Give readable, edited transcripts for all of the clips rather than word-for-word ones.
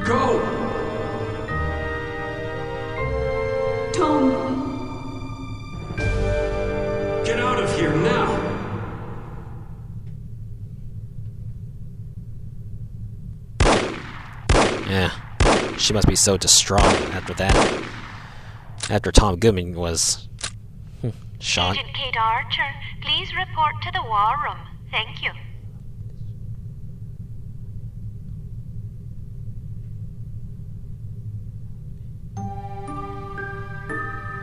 Go! Tom! Get out of here now! Yeah, she must be so distraught after that. After Tom Goodman was shot. Agent Kate Archer, please report to the war room. Thank you.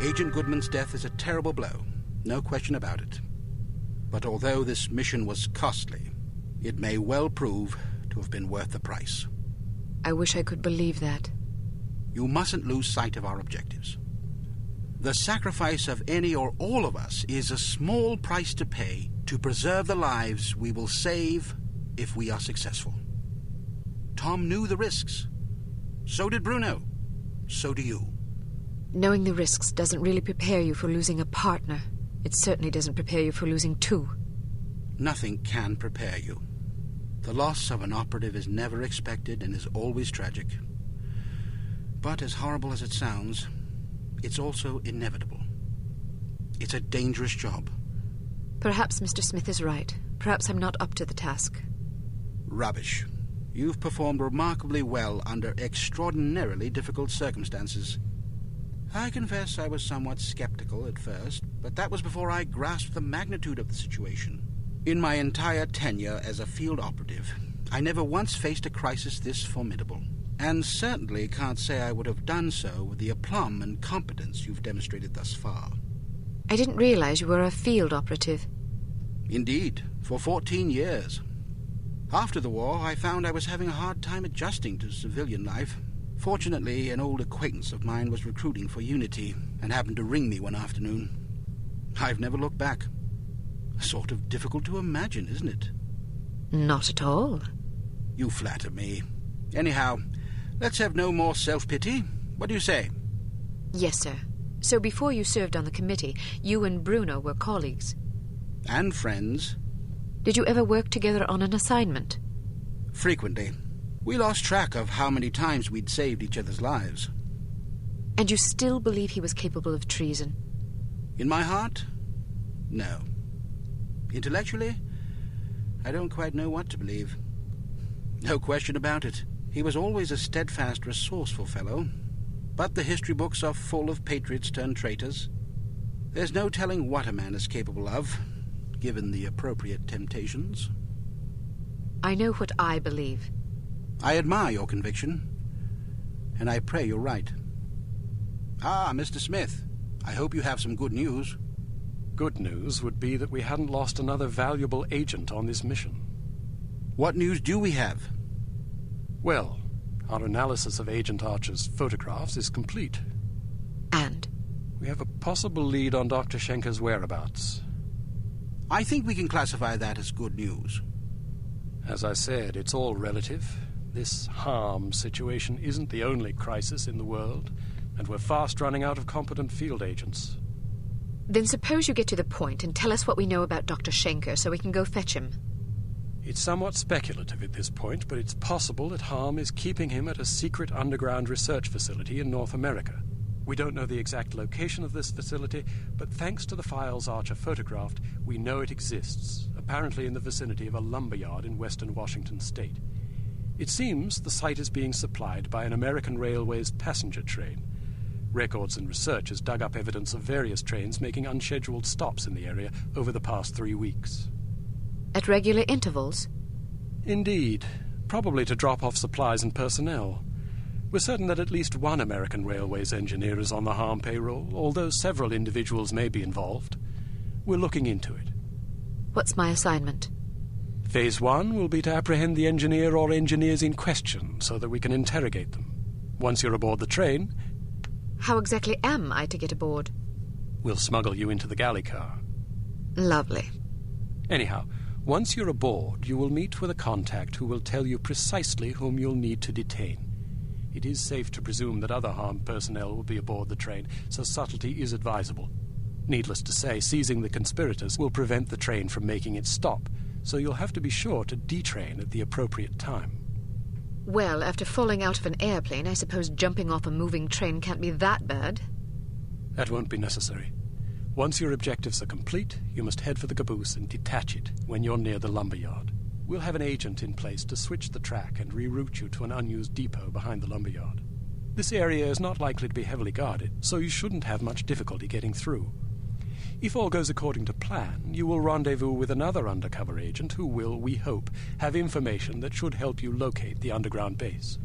Agent Goodman's death is a terrible blow, no question about it. But although this mission was costly, it may well prove to have been worth the price. I wish I could believe that. You mustn't lose sight of our objectives. The sacrifice of any or all of us is a small price to pay to preserve the lives we will save if we are successful. Tom knew the risks. So did Bruno. So do you. Knowing the risks doesn't really prepare you for losing a partner. It certainly doesn't prepare you for losing two. Nothing can prepare you. The loss of an operative is never expected and is always tragic. But as horrible as it sounds, it's also inevitable. It's a dangerous job. Perhaps Mr. Smith is right. Perhaps I'm not up to the task. Rubbish. You've performed remarkably well under extraordinarily difficult circumstances. I confess I was somewhat skeptical at first, but that was before I grasped the magnitude of the situation. In my entire tenure as a field operative, I never once faced a crisis this formidable, and certainly can't say I would have done so with the aplomb and competence you've demonstrated thus far. I didn't realize you were a field operative. Indeed, for 14 years. After the war, I found I was having a hard time adjusting to civilian life. Fortunately, an old acquaintance of mine was recruiting for Unity and happened to ring me one afternoon. I've never looked back. Sort of difficult to imagine, isn't it? Not at all. You flatter me. Anyhow, let's have no more self-pity. What do you say? Yes, sir. So before you served on the committee, you and Bruno were colleagues. And friends. Did you ever work together on an assignment? Frequently. We lost track of how many times we'd saved each other's lives. And you still believe he was capable of treason? In my heart, no. Intellectually, I don't quite know what to believe. No question about it. He was always a steadfast, resourceful fellow. But the history books are full of patriots turned traitors. There's no telling what a man is capable of, given the appropriate temptations. I know what I believe. I admire your conviction, and I pray you're right. Ah, Mr. Smith, I hope you have some good news. Good news would be that we hadn't lost another valuable agent on this mission. What news do we have? Well, our analysis of Agent Archer's photographs is complete. And? We have a possible lead on Dr. Schenker's whereabouts. I think we can classify that as good news. As I said, it's all relative. This harm situation isn't the only crisis in the world, and we're fast running out of competent field agents. Then suppose you get to the point and tell us what we know about Dr. Schenker so we can go fetch him. It's somewhat speculative at this point, but it's possible that Harm is keeping him at a secret underground research facility in North America. We don't know the exact location of this facility, but thanks to the files Archer photographed, we know it exists, apparently in the vicinity of a lumberyard in western Washington state. It seems the site is being supplied by an American Railways passenger train. Records and research has dug up evidence of various trains making unscheduled stops in the area over the past 3 weeks. At regular intervals? Indeed. Probably to drop off supplies and personnel. We're certain that at least one American Railways engineer is on the Harm payroll, although several individuals may be involved. We're looking into it. What's my assignment? Phase 1 will be to apprehend the engineer or engineers in question so that we can interrogate them. Once you're aboard the train... How exactly am I to get aboard? We'll smuggle you into the galley car. Lovely. Anyhow, once you're aboard, you will meet with a contact who will tell you precisely whom you'll need to detain. It is safe to presume that other Harm personnel will be aboard the train, so subtlety is advisable. Needless to say, seizing the conspirators will prevent the train from making its stop, so you'll have to be sure to detrain at the appropriate time. Well, after falling out of an airplane, I suppose jumping off a moving train can't be that bad. That won't be necessary. Once your objectives are complete, you must head for the caboose and detach it when you're near the lumberyard. We'll have an agent in place to switch the track and reroute you to an unused depot behind the lumberyard. This area is not likely to be heavily guarded, so you shouldn't have much difficulty getting through. If all goes according to plan, you will rendezvous with another undercover agent who will, we hope, have information that should help you locate the underground base.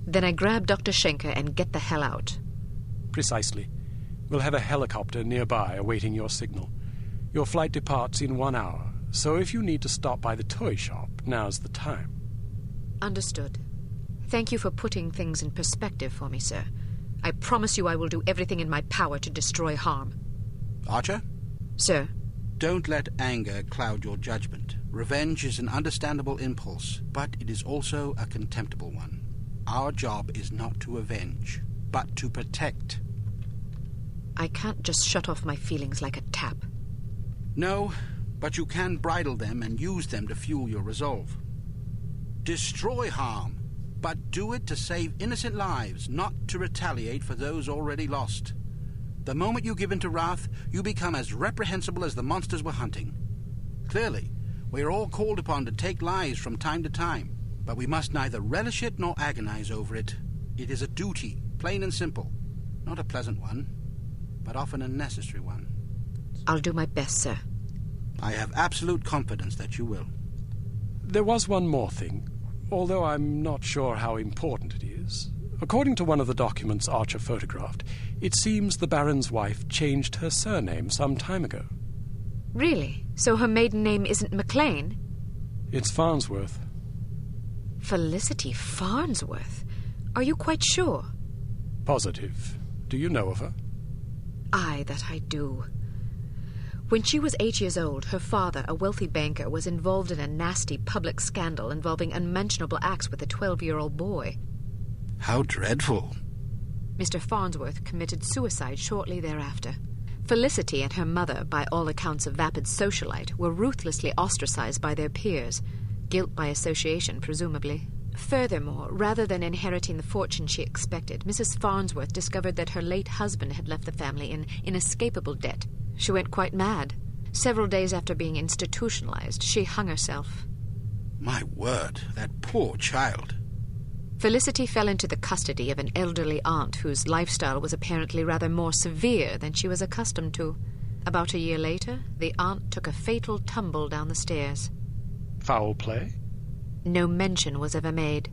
Then I grab Dr. Schenker and get the hell out. Precisely. We'll have a helicopter nearby awaiting your signal. Your flight departs in 1 hour, so if you need to stop by the toy shop, now's the time. Understood. Thank you for putting things in perspective for me, sir. I promise you I will do everything in my power to destroy harm. Archer? Sir? Don't let anger cloud your judgment. Revenge is an understandable impulse, but it is also a contemptible one. Our job is not to avenge, but to protect. I can't just shut off my feelings like a tap. No, but you can bridle them and use them to fuel your resolve. Destroy harm, but do it to save innocent lives, not to retaliate for those already lost. The moment you give in to wrath, you become as reprehensible as the monsters we're hunting. Clearly, we are all called upon to take lives from time to time, but we must neither relish it nor agonize over it. It is a duty, plain and simple. Not a pleasant one, but often a necessary one. I'll do my best, sir. I have absolute confidence that you will. There was one more thing, although I'm not sure how important it is. According to one of the documents Archer photographed, it seems the Baron's wife changed her surname some time ago. Really? So her maiden name isn't McLean? It's Farnsworth. Felicity Farnsworth? Are you quite sure? Positive. Do you know of her? Aye, that I do. When she was 8 years old, her father, a wealthy banker, was involved in a nasty public scandal involving unmentionable acts with a 12-year-old boy. How dreadful. Mr. Farnsworth committed suicide shortly thereafter. Felicity and her mother, by all accounts a vapid socialite, were ruthlessly ostracized by their peers. Guilt by association, presumably. Furthermore, rather than inheriting the fortune she expected, Mrs. Farnsworth discovered that her late husband had left the family in inescapable debt. She went quite mad. Several days after being institutionalized, she hung herself. My word, that poor child. Felicity fell into the custody of an elderly aunt whose lifestyle was apparently rather more severe than she was accustomed to. About a year later, the aunt took a fatal tumble down the stairs. Foul play? No mention was ever made.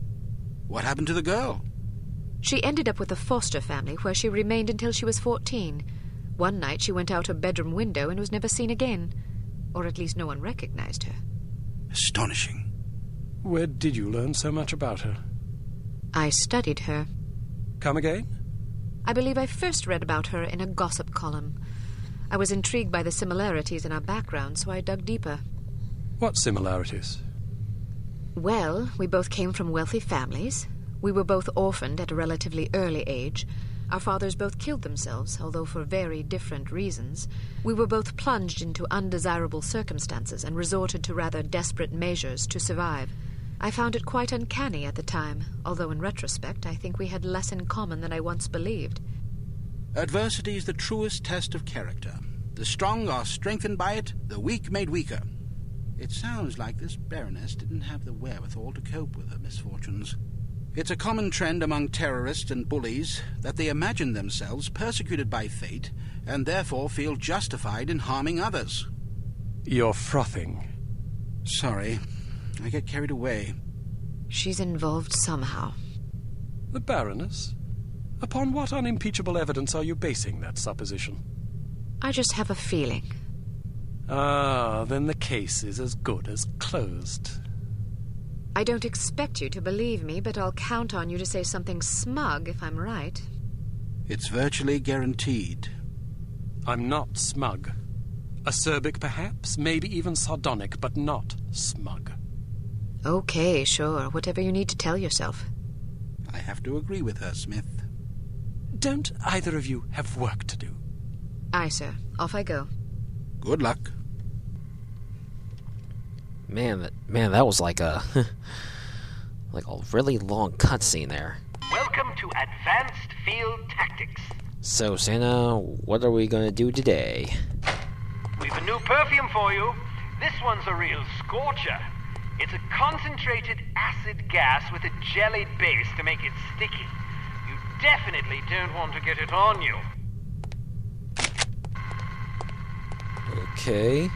What happened to the girl? She ended up with a foster family where she remained until she was 14. One night she went out her bedroom window and was never seen again. Or at least no one recognized her. Astonishing. Where did you learn so much about her? I studied her. Come again? I believe I first read about her in a gossip column. I was intrigued by the similarities in our background, so I dug deeper. What similarities? Well, we both came from wealthy families. We were both orphaned at a relatively early age. Our fathers both killed themselves, although for very different reasons. We were both plunged into undesirable circumstances and resorted to rather desperate measures to survive. I found it quite uncanny at the time, although in retrospect I think we had less in common than I once believed. Adversity is the truest test of character. The strong are strengthened by it, the weak made weaker. It sounds like this Baroness didn't have the wherewithal to cope with her misfortunes. It's a common trend among terrorists and bullies that they imagine themselves persecuted by fate and therefore feel justified in harming others. You're frothing. Sorry, I get carried away. She's involved somehow. The Baroness? Upon what unimpeachable evidence are you basing that supposition? I just have a feeling. Ah, then the case is as good as closed. I don't expect you to believe me, but I'll count on you to say something smug if I'm right. It's virtually guaranteed. I'm not smug. Acerbic, perhaps, maybe even sardonic, but not smug. Okay, sure. Whatever you need to tell yourself. I have to agree with her, Smith. Don't either of you have work to do? Aye, sir. Off I go. Good luck. Man, that was like a Like a really long cutscene there. Welcome to Advanced Field Tactics. So, Santa, what are we gonna do today? We've a new perfume for you. This one's a real scorcher. It's a concentrated acid gas with a jellied base to make it sticky. You definitely don't want to get it on you. Okay.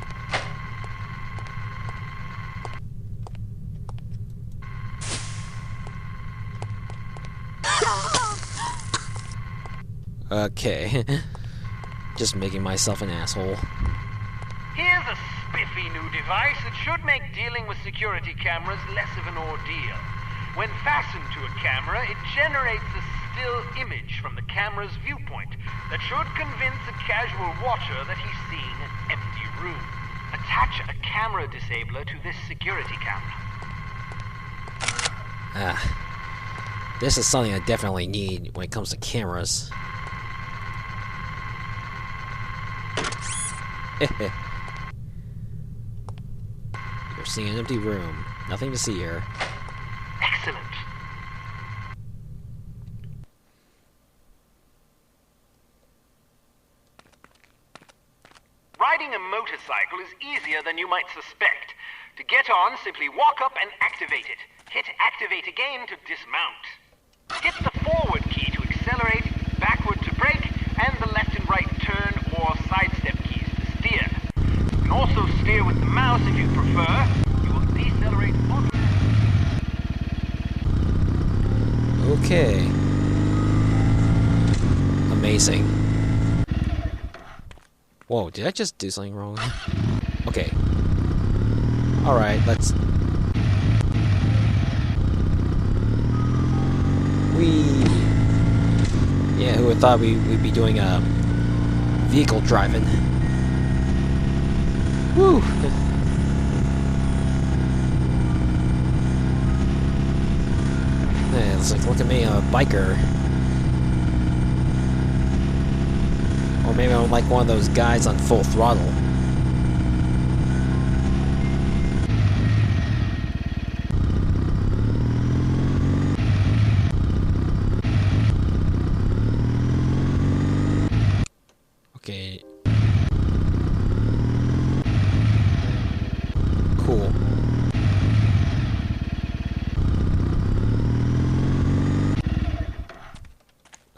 Okay. Just making myself an asshole. Here's a spiffy new device that should make dealing with security cameras less of an ordeal. When fastened to a camera, it generates a still image from the camera's viewpoint that should convince a casual watcher that he's seeing an empty room. Attach a camera disabler to this security camera. This is something I definitely need when it comes to cameras. You're seeing an empty room. Nothing to see here. Excellent. Riding a motorcycle is easier than you might suspect. To get on, simply walk up and activate it. Hit activate again to dismount. Hit the forward key to accelerate, backward to brake, and the left and right turn or sidestep keys to steer. You can also steer with the mouse if you prefer. You will decelerate automatically. Okay. Amazing. Whoa, did I just do something wrong? Okay. Alright, let's... Yeah, who would thought we'd be doing vehicle driving? Woo! Yeah, it's like, look at me, I'm a biker. Or maybe I'm like one of those guys on Full Throttle. Okay. Cool.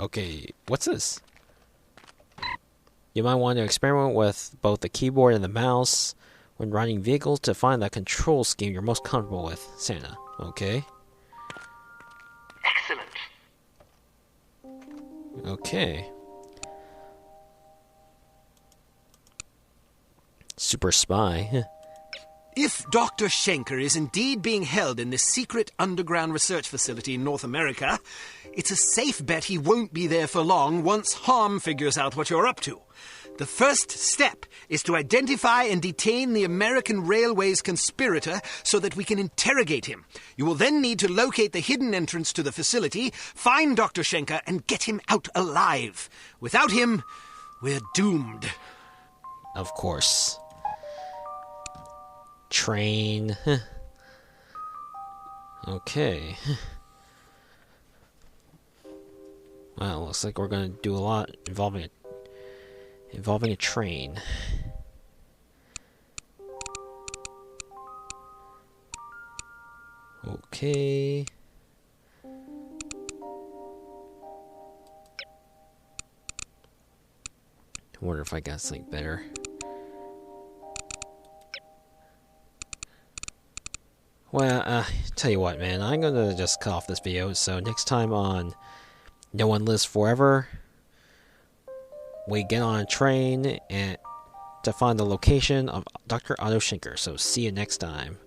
Okay, what's this? You might want to experiment with both the keyboard and the mouse when running vehicles to find the control scheme you're most comfortable with, Santa. Okay? Excellent. Okay. Super spy. If Dr. Schenker is indeed being held in this secret underground research facility in North America, it's a safe bet he won't be there for long once Harm figures out what you're up to. The first step is to identify and detain the American Railways conspirator so that we can interrogate him. You will then need to locate the hidden entrance to the facility, find Dr. Schenker, and get him out alive. Without him, we're doomed. Of course. Train. Okay. Well, looks like we're gonna do a lot involving a train. Okay. I wonder if I got something better. Well, tell you what, man, I'm gonna just cut off this video, so next time on No One Lives Forever, we get on a train and to find the location of Dr. Otto Schenker, so see you next time.